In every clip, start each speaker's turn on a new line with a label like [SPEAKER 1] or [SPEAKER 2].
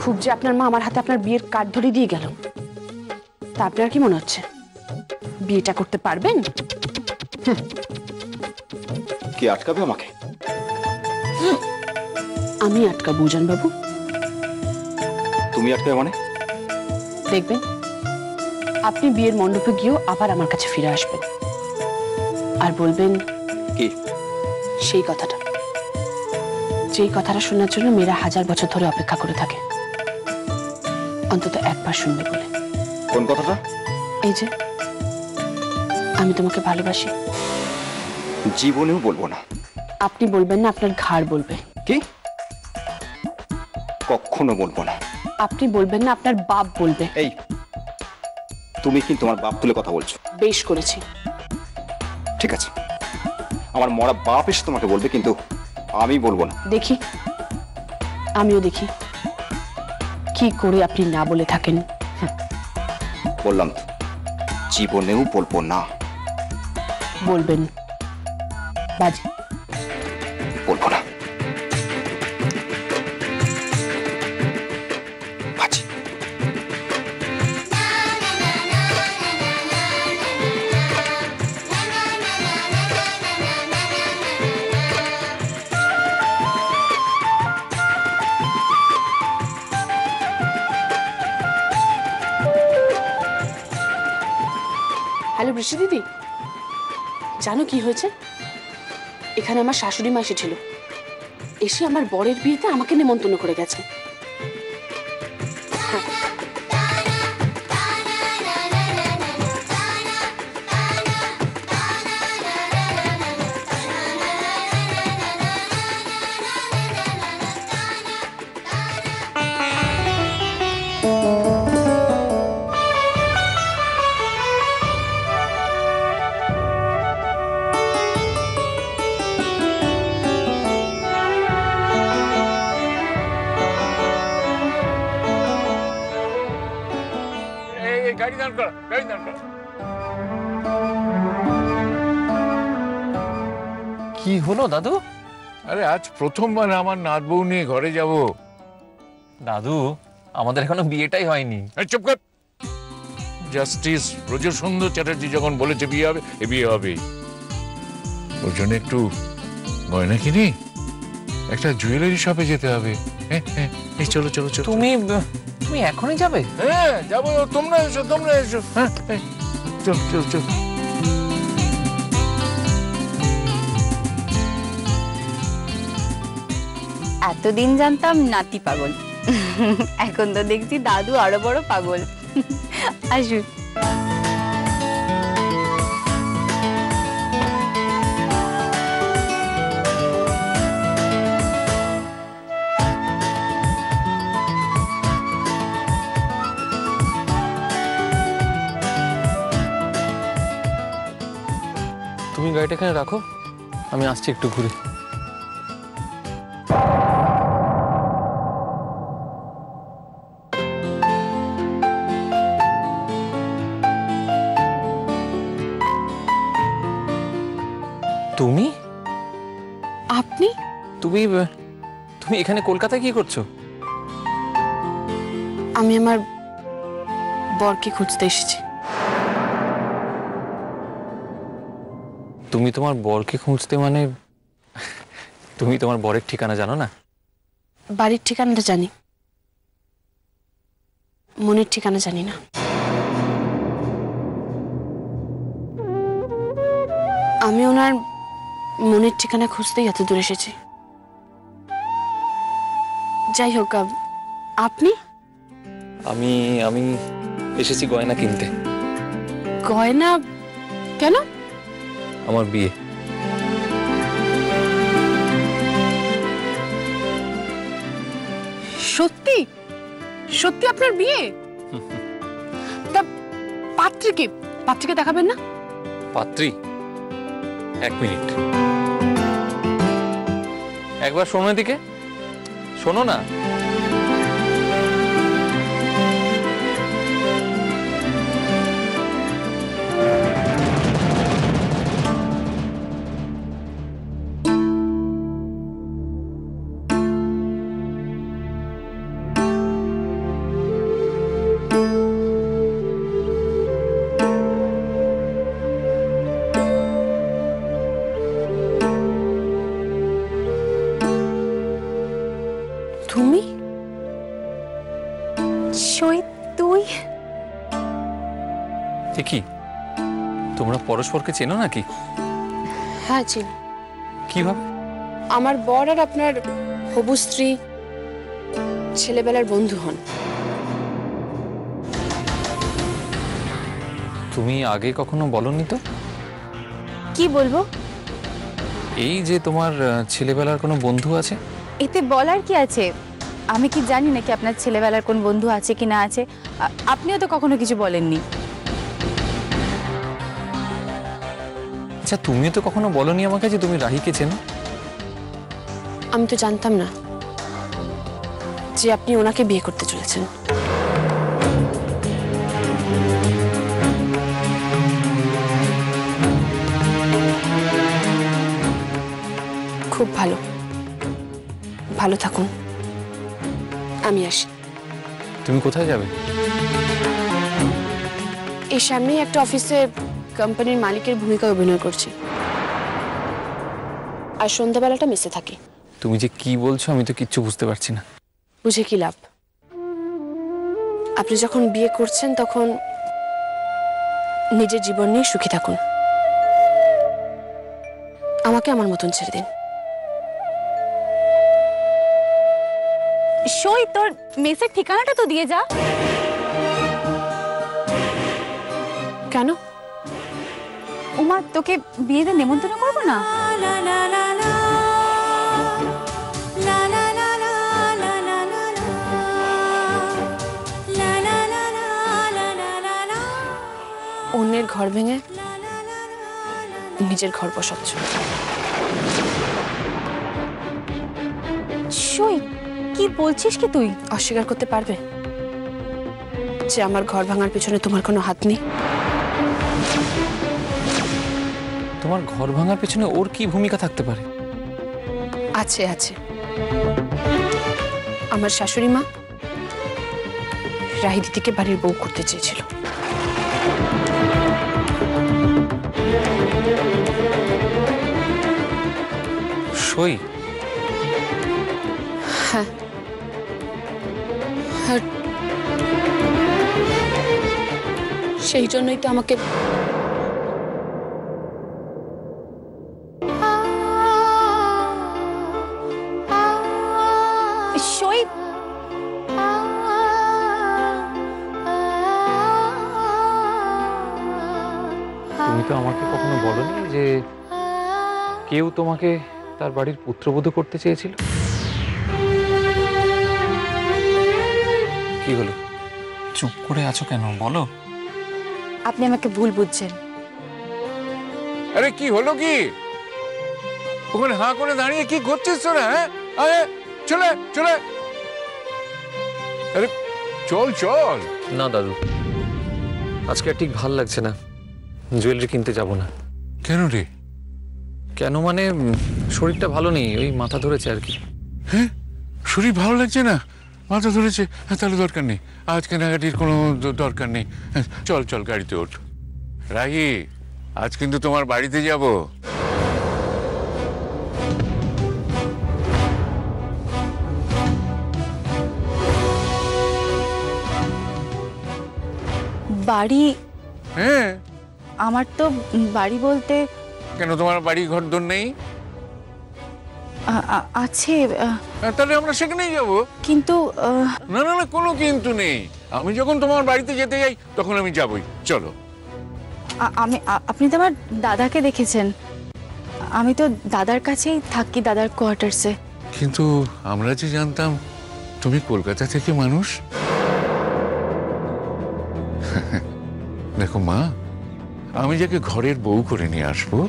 [SPEAKER 1] খুব যে আপনার মা আমার হাতে আপনার বিয়ের কার্ড ধরে দিয়ে গেল, তা আপনার কি মনে হচ্ছে বিয়েটা করতে পারবেন?
[SPEAKER 2] কি আটকাবে আমাকে?
[SPEAKER 1] আমি আটকাবো উজান বাবু।
[SPEAKER 2] তুমি আটকাবে মানে?
[SPEAKER 1] দেখবেন আপনি বিয়ের মণ্ডপে গিয়েও আবার আমার কাছে ফিরে আসবেন আর বলবেন
[SPEAKER 2] কি?
[SPEAKER 1] সেই কথাটা, যেই কথাটা শোনার জন্য মেয়েরা হাজার বছর ধরে অপেক্ষা করে থাকে, অন্তত একবার শুনবে বলে।
[SPEAKER 2] কোন কথাটা?
[SPEAKER 1] এই যে, আমি তোমাকে ভালোবাসি।
[SPEAKER 2] জীবনেও বলবো না।
[SPEAKER 1] আপনি বলবেন না, আপনার ঘাড় বলবে।
[SPEAKER 2] কি? কখনো বলবো না।
[SPEAKER 1] আপনি বলবেন না, আপনার বাপ বলবে।
[SPEAKER 2] এই, তুমি কিন্তু তোমার বাপ তুলে কথা বলছো।
[SPEAKER 1] বেশ করেছি।
[SPEAKER 2] ঠিক আছে, আমার মরা বাপ এসে তোমাকে বলবে, কিন্তু আমি বলবো না।
[SPEAKER 1] দেখি, আমিও দেখি কি করে আপনি না বলে থাকেন।
[SPEAKER 2] বললাম তো, জীবনেও বলবো না।
[SPEAKER 1] বলবেন। বাজি।
[SPEAKER 2] বলবো না। বাজি।
[SPEAKER 1] হ্যালো বৃষ্টি দিদি, জানো কি হয়েছে? এখানে আমার শাশুড়ি মা এসেছিল, এসে আমার বরের বিয়েতে আমাকে নিমন্ত্রণ করে গেছে।
[SPEAKER 3] গাড়ি দাঁড় করা, গাড়ি দাঁড় করা।
[SPEAKER 4] কি হলো দাদু?
[SPEAKER 3] আরে আজ প্রথমবার আমার নাত বউ নিয়ে ঘরে যাব।
[SPEAKER 4] দাদু, আমাদের এখনো বিয়েটাই হয়নি।
[SPEAKER 3] চুপ কর। জাস্টিস ব্রজসুন্দর চ্যাটার্জি যখন বলেছে বিয়ে হবে, এ বিয়ে হবে। ওর জন্য একটু গয়না কিনি, একটা জুয়েলারি শপে যেতে হবে। হ্যাঁ হ্যাঁ, চলো চলো চলো।
[SPEAKER 4] তুমি এখনই যাবে?
[SPEAKER 3] হ্যাঁ যাবো, তোমরা এসো, তোমরা এসো। হ্যাঁ চল চল চল।
[SPEAKER 5] এতদিন জানতাম নাতি পাগল, এখন তো দেখছি দাদু আরো বড় পাগল। আসুন।
[SPEAKER 4] তুমি গাড়িটা এখানে রাখো, আমি আসছি একটু ঘুরে। তুমি?
[SPEAKER 1] আপনি?
[SPEAKER 4] তুমি তুমি এখানে কলকাতায় কি করছো?
[SPEAKER 1] আমি আমার বরকে খুঁজতে এসেছি।
[SPEAKER 4] তুমি তোমার বরকে খুঁজতে মানে তুমি তোমার বরের ঠিকানা জানো না?
[SPEAKER 1] বাড়ির ঠিকানাটা জানি, মনের ঠিকানা জানি না। আমি ওনার মনের ঠিকানা খুঁজতেই এত দূর এসেছি। যাই হোক, আপনি?
[SPEAKER 4] আমি আমি এসেছি গয়না কিনতে।
[SPEAKER 1] গয়না? কেন?
[SPEAKER 4] আমার বিয়ে।
[SPEAKER 1] সত্যি? সত্যি আপনার বিয়ে? তা পাত্রীকে পাত্রীকে দেখাবেন না?
[SPEAKER 4] পাত্রী? এক মিনিট, একবার শোনো এদিকে, শোনো না। কি তোমরা পরস্পরকে চেনো নাকি?
[SPEAKER 1] হ্যাঁ চিনি।
[SPEAKER 4] কিভাবে?
[SPEAKER 1] আমার বর আর আপনার হবু স্ত্রী ছেলেবেলার বন্ধু হন।
[SPEAKER 4] তুমি আগে কখনো বলনি তো?
[SPEAKER 5] কি বলবো?
[SPEAKER 4] এই যে তোমার ছেলেবেলার কোনো বন্ধু আছে।
[SPEAKER 5] এতে বলার কি আছে? আমি কি জানি নাকি আপনার ছেলেবেলার কোন বন্ধু আছে কি না আছে? আপনিও তো কখনো কিছু বলেননি।
[SPEAKER 4] আচ্ছা, তুমিও তো কখনো বলনি আমাকে যে তুমি রাহিকে চেনো।
[SPEAKER 1] আমি তো জানতাম না যে আপনি ওনাকে বিয়ে করতে চলেছেন। খুব ভালো, ভালো থাকুন। আমি আসি।
[SPEAKER 4] তুমি কোথায় যাবে?
[SPEAKER 1] এই সামনেই একটা অফিসে কোম্পানির মালিকের ভূমিকায় অভিনয় করছি, আর সন্ধ্যাবেলাটা মেসে থাকি।
[SPEAKER 4] তুমি যে কি বলছো আমি তো কিচ্ছু বুঝতে পারছি না।
[SPEAKER 1] বুঝে কি লাভ? আপনি যখন বিয়ে করছেন তখন নিজের জীবন নিয়ে সুখী থাকুন। আমাকে আমার মতন ছেড়ে দিন।
[SPEAKER 5] সই, তোর মেসের ঠিকানাটা তো দিয়ে যা।
[SPEAKER 1] কেন?
[SPEAKER 5] উমা, তোকে বিয়েতে নেমন্তন্ন করবো না?
[SPEAKER 1] অন্যের ঘর ভেঙে নিজের ঘর বসাচ্ছ।
[SPEAKER 5] সই, কি বলছিস কি তুই?
[SPEAKER 1] অস্বীকার করতে পারবে যে আমার ঘর ভাঙার পিছনে তোমার কোনো হাত নেই?
[SPEAKER 4] তোমার ঘর ভাঙার পেছনে ওর কি ভূমিকা থাকতে পারে?
[SPEAKER 1] আছে আছে। আমার শাশুড়ি মা রাহি দিদিকে বাড়ির বউ করতে চেয়েছিল।
[SPEAKER 4] সই,
[SPEAKER 1] হ্যাঁ, আর সেই জন্যই তো আমাকে
[SPEAKER 5] সই,
[SPEAKER 4] তুমি তো আমাকে কখনো বলনি যে কেউ তোমাকে তার বাড়ির পুত্রবধূ করতে চেয়েছিল। কি হলো, চুপ করে আছো কেন? বলো।
[SPEAKER 5] আপনি আমাকে ভুল বুঝছেন।
[SPEAKER 3] আরে কি হলো কি? ওখানে হাঁ করে দাঁড়িয়ে কি করছিস তোরা? হ্যাঁ, আরে চলে চলে, আরে চল চল।
[SPEAKER 4] না দাদু, আজকে আর ঠিক ভাল লাগছে না, জুয়েলারি কিনতে যাব না।
[SPEAKER 3] কেন রে?
[SPEAKER 4] কেন মানে শরীরটা ভালো নেই, ওই মাথা ধরেছে আর কি।
[SPEAKER 3] হ্যাঁ, শরীর ভালো লাগছে না, মাথা ধরেছে? হ্যাঁ, তাহলে দরকার নেই, আজ কেনাকাটির কোনো দরকার নেই। হ্যাঁ, চল চল গাড়িতে ওঠ। রাহি, আজ কিন্তু তোমার বাড়িতে যাব।
[SPEAKER 5] বাড়ি?
[SPEAKER 3] হ্যাঁ।
[SPEAKER 5] আমার তো বাড়ি বলতে
[SPEAKER 3] কেন, তোমার বাড়ি ঘর দর নেই?
[SPEAKER 5] আছে,
[SPEAKER 3] তাহলে আমরা সেখানেই যাব।
[SPEAKER 5] কিন্তু
[SPEAKER 3] না না না, কোনো কিন্তু নেই। আমি যখন তোমার বাড়িতে যেতে যাই তখন আমি যাবই। চলো।
[SPEAKER 5] আপনি তো আমার দাদাকে দেখেছেন, আমি তো দাদার কাছেই থাকি, দাদার কোয়ার্টার্সে।
[SPEAKER 3] কিন্তু আমরা যে জানতাম তুমি কলকাতা থেকে মানুষ। দেখো মা, আমি যাকে ঘরের বউ করে নিয়ে আসবো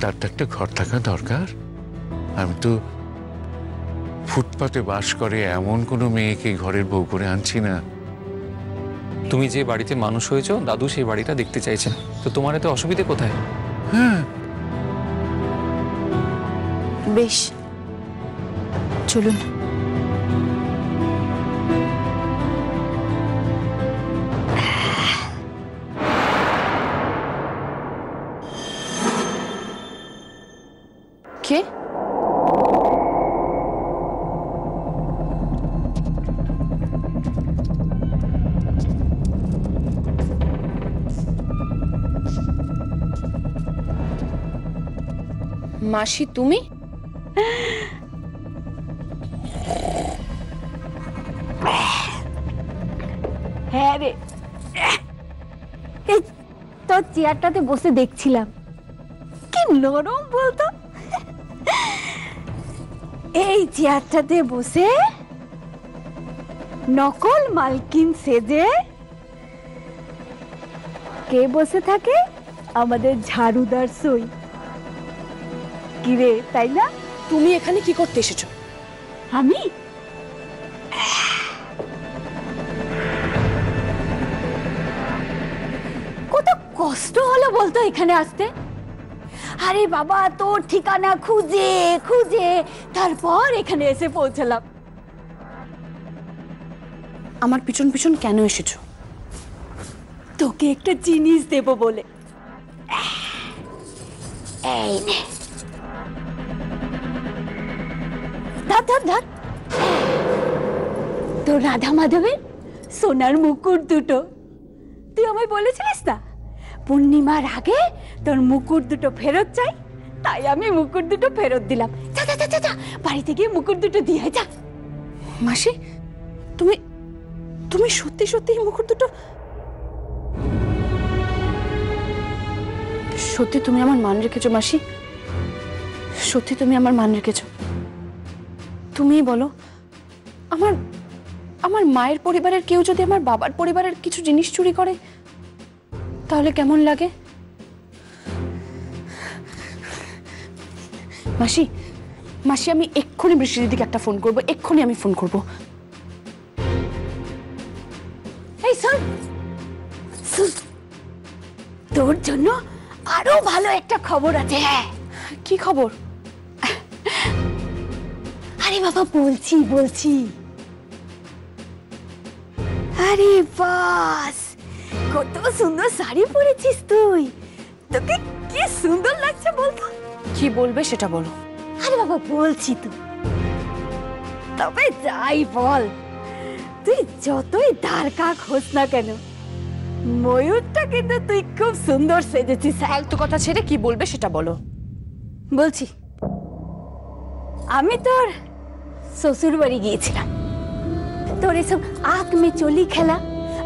[SPEAKER 3] তার তো একটা ঘর থাকা দরকার। আমি তো ফুটপাতে বাস করে এমন কোনো মেয়েকে ঘরের বউ করে আনছি না।
[SPEAKER 4] তুমি যে বাড়িতে মানুষ হয়েছো, দাদু সেই বাড়িটা দেখতে চাইছেন, তো তোমার এতে অসুবিধে কোথায়?
[SPEAKER 3] হ্যাঁ,
[SPEAKER 5] বেশ, চলুন।
[SPEAKER 1] কে? মাসি তুমি?
[SPEAKER 5] হ্যাঁ রে, এই তোর চেয়ারটাতে বসে দেখছিলাম, কি নরম বলতো। এই চেয়ারটাতে বসে নকল মালকিন সেজে কে বসে থাকে? আমাদের ঝাড়ুদার সই। কিরে, তাই না?
[SPEAKER 1] তুমি এখানে কি করতে এসেছো?
[SPEAKER 5] আমি কত কষ্ট হলো বলতো এখানে আসতে। আরে বাবা, তোর ঠিকানা খুঁজে খুঁজে তারপর এখানে এসে পৌঁছলাম।
[SPEAKER 1] আমার পিছন পিছন কেন এসেছো?
[SPEAKER 5] তোকে একটা জিনিস দেব বলে। এই নে, ধর ধর ধর। তোর রাধা মাধবের সোনার মুকুট দুটো। তুই আমায় বলেছিলিস না পূর্ণিমার আগে তোর মুকুট দুটো ফেরত চাই, তাই আমি মুকুট দুটো ফেরত দিলাম। যা যা যা যা, বাড়িতে গিয়ে মুকুট দুটো দিয়ে যা।
[SPEAKER 1] মাসি, তুমি তুমি সত্যি সত্যি এই মুকুট দুটো? সত্যি তুমি আমার মান রেখেছো মাসি? সত্যি তুমি আমার মান রেখেছো? তুমিই বলো, আমার আমার মায়ের পরিবারের কেউ যদি আমার বাবার পরিবারের কিছু জিনিস চুরি করে তাহলে কেমন লাগে? মাসি, মাসি আমি এক্ষুনি বৃষ্টি দিদিকে একটা ফোন করবো, এক্ষুনি আমি ফোন করবো।
[SPEAKER 5] এই শোন, তোর জন্য আরো ভালো একটা খবর আছে। হ্যাঁ,
[SPEAKER 1] কি খবর?
[SPEAKER 5] আরে বাবা, বলছি বলছি। আরে বাস, কত সুন্দর শাড়ি পরেছিস তুই, তোকে কি সুন্দর লাগছে বলতো।
[SPEAKER 1] কি বলবে সেটা বলো।
[SPEAKER 5] আরে বাবা, বলছি তো। তবে যাই বল, তুই যতই দ্বারকা খোঁজ না কেন, ময়ূরটা কিন্তু তুই খুব সুন্দর সেজেছিস।
[SPEAKER 1] ফালতু কথা ছেড়ে কি বলবে সেটা বলো।
[SPEAKER 5] বলছি, আমি তোর শ্বশুর বাড়ি গিয়েছিলাম। তোর এসব আঁক মে চলি খেলা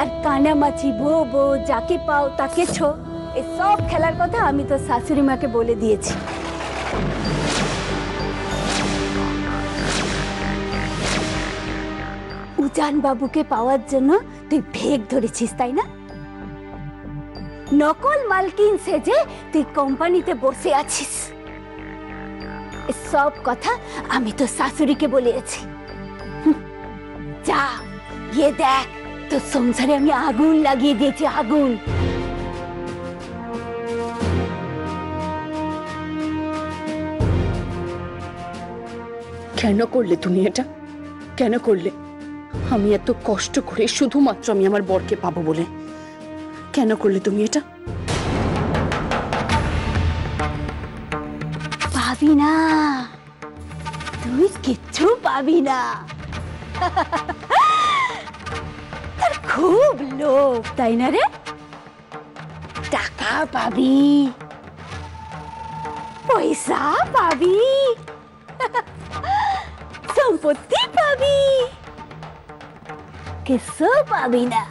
[SPEAKER 5] আর কানামাছি বো বো যাকে পাও তাকে ছো, এই সব খেলার কথা আমি তোর শাশুড়ি মাকে বলে দিয়েছি। উজান বাবুকে পাওয়ার জন্য তুই ভেগ ধরেছিস, তাই না? নকল মালকিন সেজে তুই কোম্পানিতে বসে আছিস। সব কথা আমি তো শাশুড়িকে বলেছি। যা গিয়ে দেখ, তোর সংসারে আমি আগুন লাগিয়ে দিয়েছি, আগুন।
[SPEAKER 1] কেন করলে তুমি এটা? কেন করলে? আমি এত কষ্ট করে শুধুমাত্র আমি আমার বরকে পাবো বলে কেন করলে তুমি এটা?
[SPEAKER 5] পাবি না, তুই কিচ্ছু পাবি না। তোর খুব লোভ, তাই না রে? টাকা পাবি, পয়সা পাবি, সম্পত্তি পাবি, কিছু পাবি না।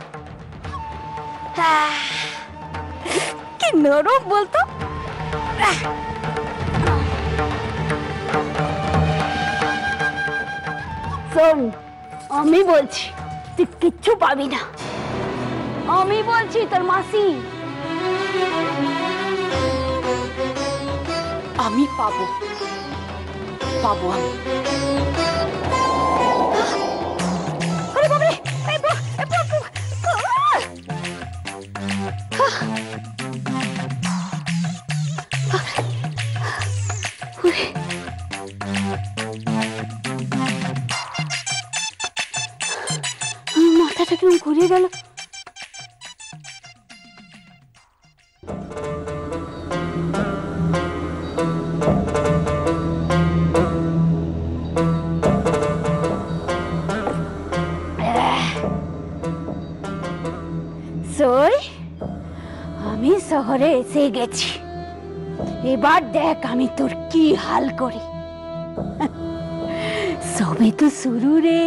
[SPEAKER 5] কি নরম বলতো। শোন, আমি বলছি তুই কিচ্ছু পাবি না। আমি বলছি তোর মাসি।
[SPEAKER 1] আমি পাবো, পাবো আমি।
[SPEAKER 5] আরে বাবারে, মাথাটা কেমন ঘুরিয়ে গেল। সই, আমি শহরে এসে গেছি। এবার দেখ আমি তোর কি হাল করি। সবে তো শুরু রে,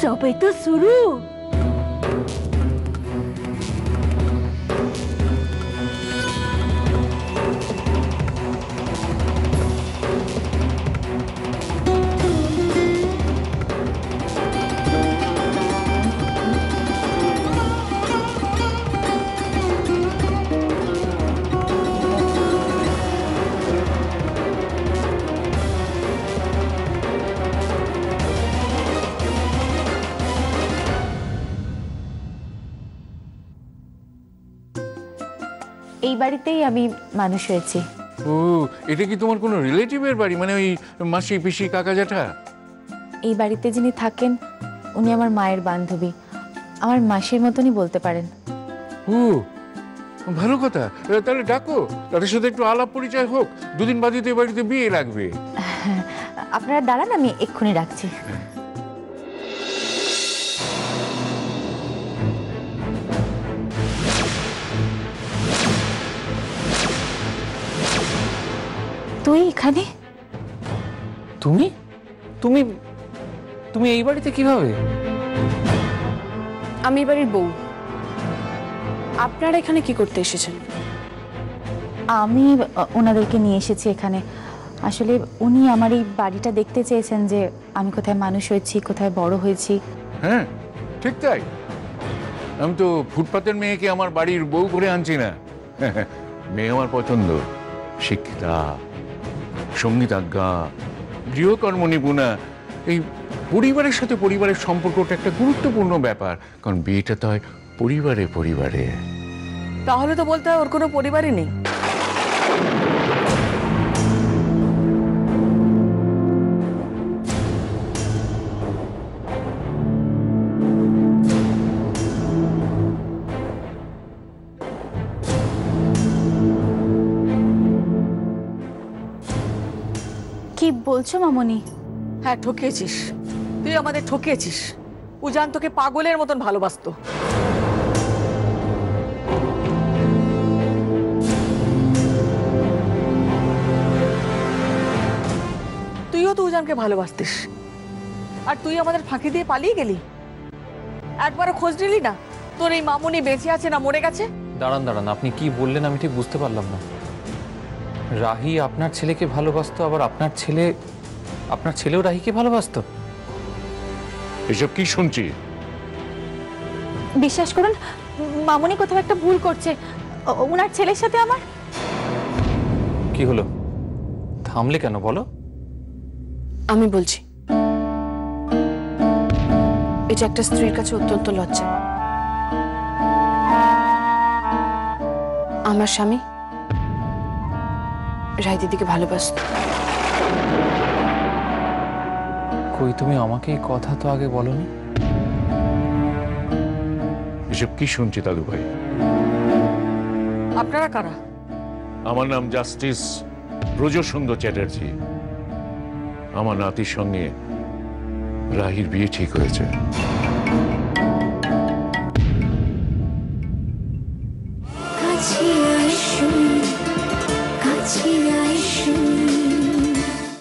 [SPEAKER 5] সবে তো শুরু।
[SPEAKER 6] এই বাড়িতেই আমি মানুষ হয়েছি।
[SPEAKER 3] ও, এটা কি তোমার কোনো রিলেটিভের বাড়ি, মানে ওই মাসি পিসি কাকা জ্যাঠা?
[SPEAKER 6] এই বাড়িতে যিনি থাকেন উনি আমার মায়ের বান্ধবী, আমার মাসির মতনই বলতে পারেন।
[SPEAKER 3] ও, ভালো কথা। তাহলে ডাকো, তাদের সাথে একটু আলাপ পরিচয় হোক। দুদিন বাদে তো এই বাড়িতে বিয়ে লাগবে।
[SPEAKER 6] আপনারা দাঁড়ান, আমি এক্ষুনি রাখছি। তুই এখানে?
[SPEAKER 4] তুমি তুমি তুমি এই বাড়িতে কিভাবে?
[SPEAKER 1] আমি এই বাড়ির বউ। আপনারা এখানে কি করতে এসেছেন?
[SPEAKER 6] আমি ওনাদেরকে নিয়ে এসেছি এখানে। আসলে উনি আমার এই বাড়িটা দেখতে চেয়েছেন, যে আমি কোথায় মানুষ হয়েছি, কোথায় বড় হয়েছি।
[SPEAKER 3] হ্যাঁ, ঠিক তাই। আমি তো ফুটপাতের মেয়েকে আমার বাড়ির বউ করে আনছি না। মেয়ে আমার পছন্দ, শিক্ষিতা, সঙ্গীতাজ্ঞা, গৃহকর্ম নিপুণা। এই পরিবারের সাথে পরিবারের সম্পর্কটা একটা গুরুত্বপূর্ণ ব্যাপার, কারণ বিয়েটা তো হয় পরিবারে পরিবারে।
[SPEAKER 7] তাহলে তো বলতে হয় ওর কোনো পরিবারই নেই।
[SPEAKER 6] কি বলছো মামনি?
[SPEAKER 7] হ্যাঁ, ঠকিয়েছিস, তুই আমাদের ঠকিয়েছিস। উজান তোকে পাগলের মতন ভালোবাসতো। তুইও তো উজানকে ভালোবাসতিস, আর তুই আমাদের ফাঁকি দিয়ে পালিয়ে গেলি। একবারও খোঁজ নিলি না তোর এই মামুনি বেঁচে আছে না মরে গেছে?
[SPEAKER 4] দাঁড়ান দাঁড়ান, আপনি কি বললেন আমি ঠিক বুঝতে পারলাম না। রাহি আপনার ছেলেকে ভালোবাসতো, আবার আপনার ছেলেও রাহিকে ভালোবাসতো?
[SPEAKER 3] এসব কি শুনছি?
[SPEAKER 6] বিশ্বাস করুন, মামনি কোথাও একটা ভুল করছে। ওনার ছেলের সাথে আমার।
[SPEAKER 4] কি হলো, থামলে কেন বলো?
[SPEAKER 1] আমি বলছি, এটা একটা স্ত্রীর কাছে অত্যন্ত লজ্জা। আমার স্বামী রায় দিদিকে ভালোবাসত।
[SPEAKER 4] কই, তুমি আমাকে এই কথা তো আগে বলনি।
[SPEAKER 3] এসব কি শুনছি দাদু ভাই?
[SPEAKER 7] আপনারা কারা?
[SPEAKER 3] আমার নাম জাস্টিস ব্রজসুন্দর চ্যাটার্জি। আমার নাতির সঙ্গে রাহির বিয়ে ঠিক হয়েছে।